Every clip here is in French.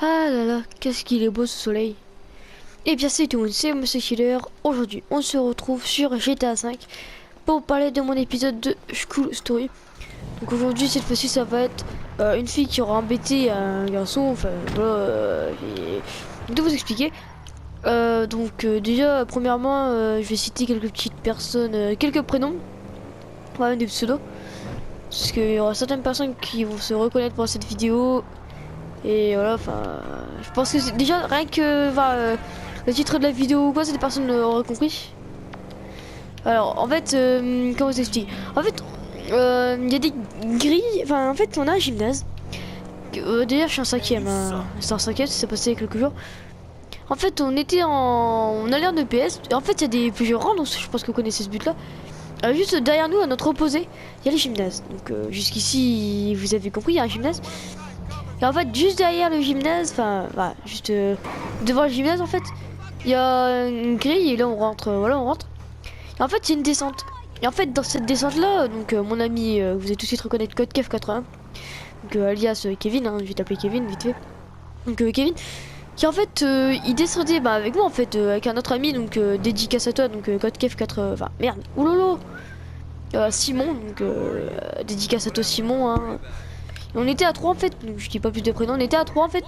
Ah là là, qu'est-ce qu'il est beau ce soleil. Et bien c'est tout, c'est Monsieur Killer. Aujourd'hui, on se retrouve sur GTA 5 pour parler de mon épisode de School Story. Donc aujourd'hui, cette fois-ci, ça va être une fille qui aura embêté un garçon. Enfin, voilà, de vous expliquer. Déjà, premièrement, je vais citer quelques petites personnes, quelques prénoms, ouais, des pseudos. Parce qu'il y aura certaines personnes qui vont se reconnaître pour cette vidéo. Et voilà, enfin, je pense que c'est déjà rien que le titre de la vidéo ou quoi, c'est des personnes auraient compris. Alors, en fait, comment vous explique? En fait, il y a des grilles. Enfin, en fait, on a un gymnase. D'ailleurs, je suis en cinquième. C'est en cinquième, ça s'est passé il y a quelques jours. En fait, on allait en EPS. Et en fait, il y a des plusieurs rangs, donc je pense que vous connaissez ce but-là. Juste derrière nous, à notre opposé, il y a les gymnases. Donc jusqu'ici, vous avez compris, il y a un gymnase. Et en fait, juste derrière le gymnase, enfin, voilà, juste devant le gymnase, en fait, il y a une grille et là on rentre, voilà, on rentre. Et en fait, c'est une descente. Et en fait, dans cette descente-là, donc mon ami, vous allez tout de suite reconnaître CodeKev81, donc alias Kevin, hein, je vais t'appeler Kevin vite fait. Donc Kevin, qui en fait, il descendait avec moi en fait, avec un autre ami, donc dédicace à toi, donc CodeKev80, enfin merde, oulolo, Simon, donc dédicace à toi Simon, hein. On était à 3 en fait, donc je dis pas plus de prénoms, on était à 3 en fait.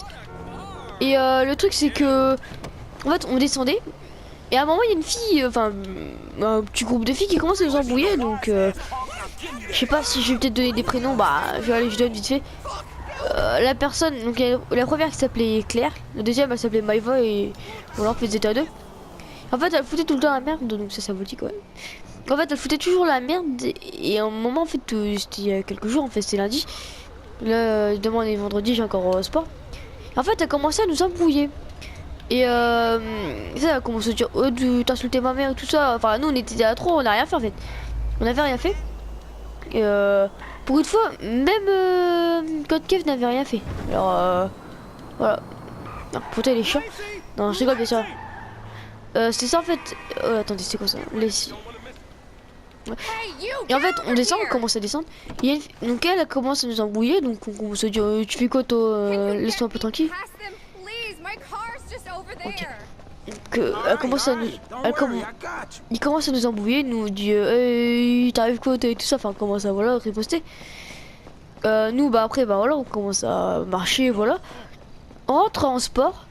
Et le truc c'est que en fait on descendait et à un moment il y a une fille, enfin un petit groupe de filles qui commence à nous embrouiller, donc je sais pas si je vais peut-être donner des prénoms, bah je donne vite fait. La personne, donc la première qui s'appelait Claire, la deuxième elle s'appelait Maïva et voilà on faisait à deux. En fait elle foutait tout le temps la merde, donc ça vous dit quoi. En fait elle foutait toujours la merde et à un moment en fait c'était il y a quelques jours en fait, c'est lundi. Là demain on est vendredi, j'ai encore au sport. En fait elle commençait à nous embrouiller. Et ça elle a commencé à dire oh tu t'insultais ma mère et tout ça. Enfin nous on était à trop, on n'a rien fait en fait. On n'avait rien fait. Et pour une fois, même Code Kev n'avait rien fait. Alors voilà. Non, putain il est chiant. Non je rigole bien sûr. C'est ça en fait. Attendez c'est quoi ça? Les... Ouais. Et en fait on descend, on commence à descendre. Donc elle commence à nous embrouiller, donc on commence à dire tu fais quoi toi, laisse-moi un peu tranquille. Ok. Donc elle commence à nous, il commence à nous embrouiller, nous dit hey, t'arrives quoi et tout ça, enfin commence à voilà riposter. Nous bah après bah voilà on commence à marcher voilà. On rentre en sport.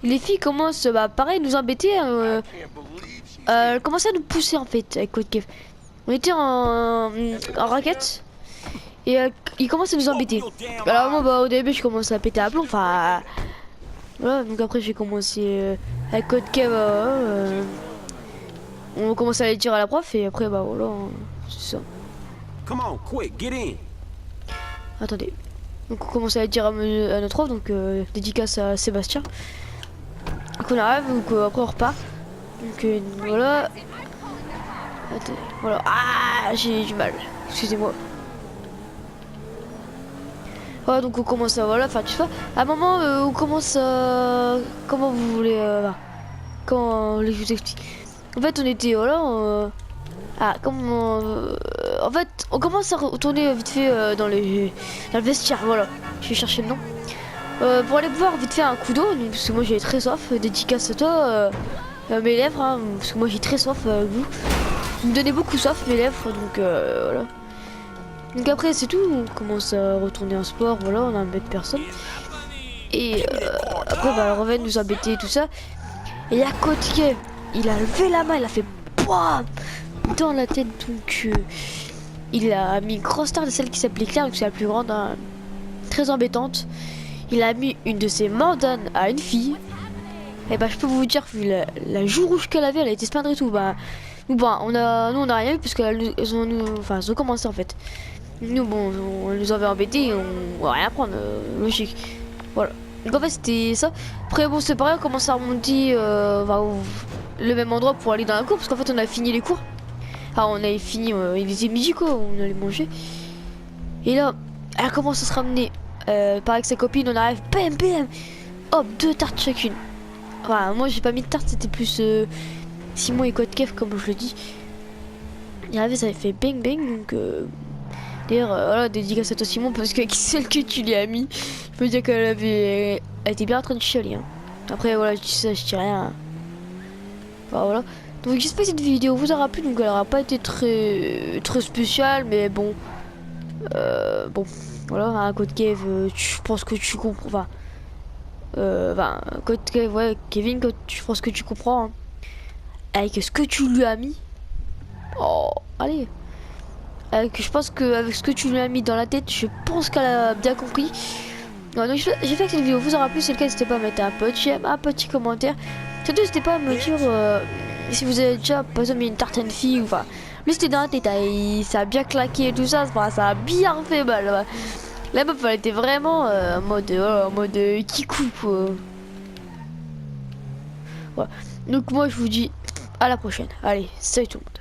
Les filles commencent bah pareil nous embêter. Elles commencent à nous pousser en fait avec Code Kev. On était en raquette et ils commencent à nous embêter. Alors moi bah au début je commence à péter à plomb, enfin voilà, donc après j'ai commencé avec Code Kev, on commence à aller dire à la prof et après bah voilà, c'est ça. Come on, quick, get in. Attendez. Donc on commence à aller dire à notre prof, donc dédicace à Sébastien. Donc on arrive, donc après on repart. Donc voilà. Attendez, voilà. Ah j'ai du mal, excusez-moi. Voilà, donc on commence à voilà, enfin tu vois. À un moment on commence à... Comment vous voulez... comment je vous explique. En fait on était voilà... comment... en fait on commence à retourner vite fait dans le vestiaire, voilà. Je vais chercher le nom. Pour aller boire vite fait un coup d'eau, parce que moi j'ai très soif, dédicace à toi, mes lèvres, hein, parce que moi j'ai très soif, vous. Vous me donnez beaucoup soif mes lèvres, donc voilà. Donc après c'est tout, on commence à retourner en sport, voilà, on a un mètre personne. Et après bah elle revient nous embêter et tout ça. Et à côté, il a levé la main, il a fait BAM dans la tête, donc il a mis une grosse tarte de celle qui s'appelait Claire, donc c'est la plus grande, hein, très embêtante. Il a mis une de ses mandanes à une fille. Et bah je peux vous dire, vu la joue rouge qu'elle avait, elle a été se plaindre et tout. Bah nous on a rien eu parce qu'elles ont commencé en fait. Nous bon on nous avait embêtés, on va rien prendre, logique. Voilà. Donc en fait c'était ça. Après bon c'est pareil, on commence à remonter le même endroit pour aller dans la cour parce qu'en fait on a fini les cours. Ah on avait fini, il était midi quoi, on allait manger. Et là elle commence à se ramener. Pareil avec sa copine, on arrive, bam bam, hop, 2 tartes chacune. Enfin, moi j'ai pas mis de tarte, c'était plus Simon et Code Kev comme je le dis. Il arrivé, ça avait fait bang bang, donc D'ailleurs, voilà, dédicace à toi Simon, parce que celle que tu lui as mis, je peux dire elle était bien en train de chialer. Hein. Après, voilà, je dis ça, je dis rien. Enfin, voilà. Donc j'espère que cette vidéo vous aura plu, donc elle aura pas été très spéciale, mais bon. Bon, voilà, un code Kev, je pense que tu comprends. Enfin, code Kev, ouais, Kevin, je pense que tu comprends. Hein. Avec ce que tu lui as mis. Oh, allez. Je pense qu'avec ce que tu lui as mis dans la tête, je pense qu'elle a bien compris. Ouais, donc j'ai fait que cette vidéo vous aura plu, c'est le cas, n'hésitez pas à mettre un petit j'aime, un petit commentaire. Surtout n'hésitez pas à me dire si vous avez déjà par exemple une certaine fille ou enfin. Lui c'était dans la tête, hein, ça a bien claqué et tout ça, ça a bien fait mal. Ouais. La meuf elle était vraiment en mode kikou quoi. Ouais. Donc moi je vous dis à la prochaine. Allez, salut tout le monde.